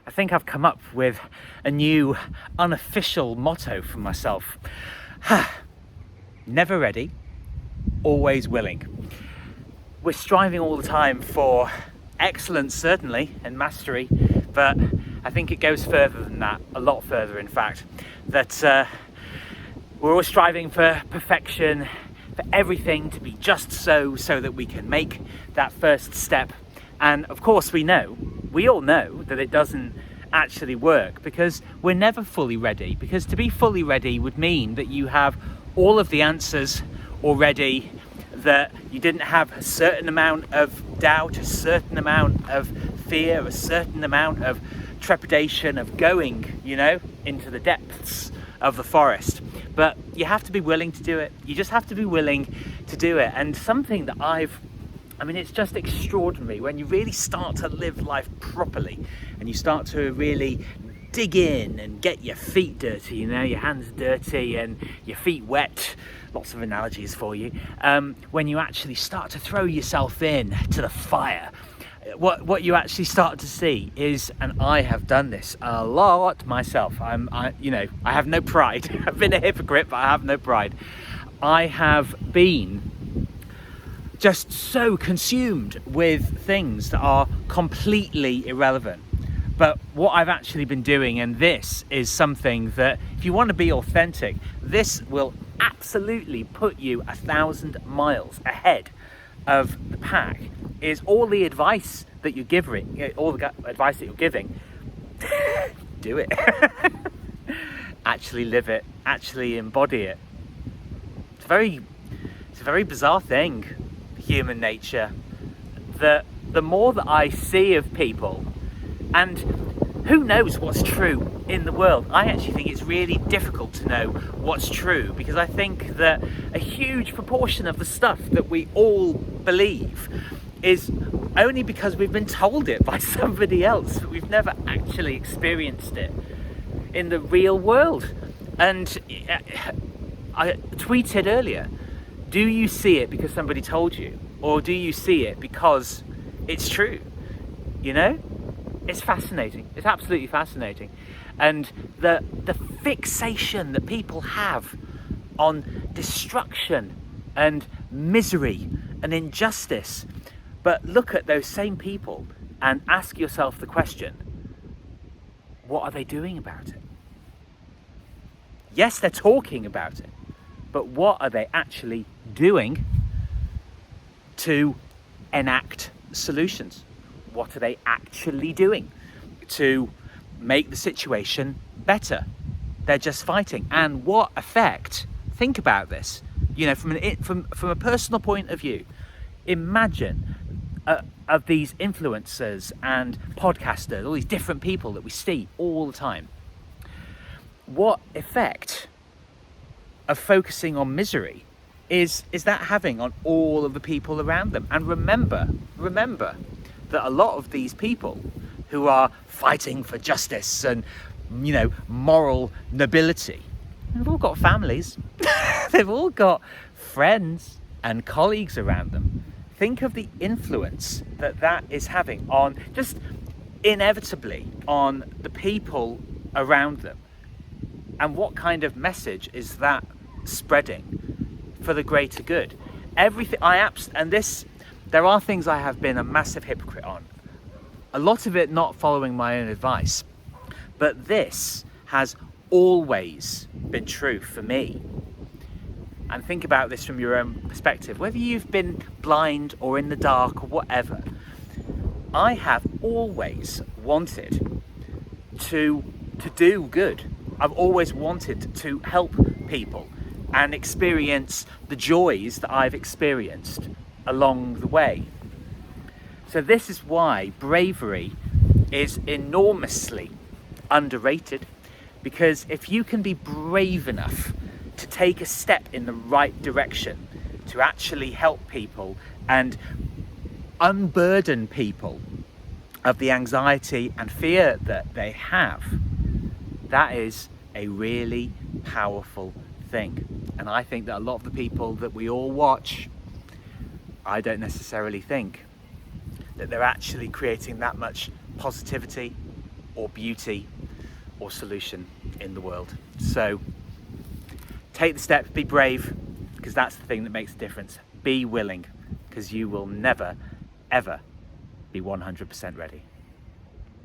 I think I've come up with a new unofficial motto for myself. Never ready, always willing. We're striving all the time for excellence, certainly, and mastery, but I think it goes further than that, a lot further in fact, that we're always striving for perfection, for everything to be just so that we can make that first step. And of course we all know that it doesn't actually work, because we're never fully ready, because to be fully ready would mean that you have all of the answers already, that you didn't have a certain amount of doubt, a certain amount of fear, a certain amount of trepidation of going, into the depths of the forest. But you have to be willing to do it. You just have to be willing to do it. And something that it's just extraordinary when you really start to live life properly and you start to really dig in and get your feet dirty, your hands dirty and your feet wet. Lots of analogies for you. When you actually start to throw yourself in to the fire, what you actually start to see is, and I have done this a lot myself. I have no pride. I've been a hypocrite, but I have no pride. I have been just so consumed with things that are completely irrelevant. But what I've actually been doing, and this is something that if you want to be authentic, this will absolutely put you 1,000 miles ahead of the pack, is all the advice that you're giving, do it. Actually live it, actually embody it. It's a very bizarre thing, human nature, that the more that I see of people, and who knows what's true in the world. I actually think it's really difficult to know what's true, because I think that a huge proportion of the stuff that we all believe is only because we've been told it by somebody else, but we've never actually experienced it in the real world. And I tweeted earlier, do you see it because somebody told you, or do you see it because it's true? It's fascinating. It's absolutely fascinating. And the fixation that people have on destruction and misery and injustice. But look at those same people and ask yourself the question, what are they doing about it? Yes, they're talking about it, but what are they actually doing to enact solutions? What are they actually doing to make the situation better? They're just fighting. And what effect? Think about this. From a personal point of view, imagine of these influencers and podcasters, all these different people that we see all the time. What effect of focusing on misery is that having on all of the people around them? And remember that a lot of these people who are fighting for justice and, moral nobility, they've all got families. They've all got friends and colleagues around them. Think of the influence that is having on, just inevitably, on the people around them. And what kind of message is that spreading for the greater good? There are things I have been a massive hypocrite on. A lot of it not following my own advice. But this has always been true for me. And think about this from your own perspective. Whether you've been blind or in the dark or whatever, I have always wanted to do good. I've always wanted to help people and experience the joys that I've experienced along the way. So this is why bravery is enormously underrated, because if you can be brave enough to take a step in the right direction to actually help people and unburden people of the anxiety and fear that they have, that is a really powerful thing. And I think that a lot of the people that we all watch, I don't necessarily think that they're actually creating that much positivity or beauty or solution in the world. So take the step, be brave, because that's the thing that makes a difference. Be willing, because you will never, ever be 100% ready.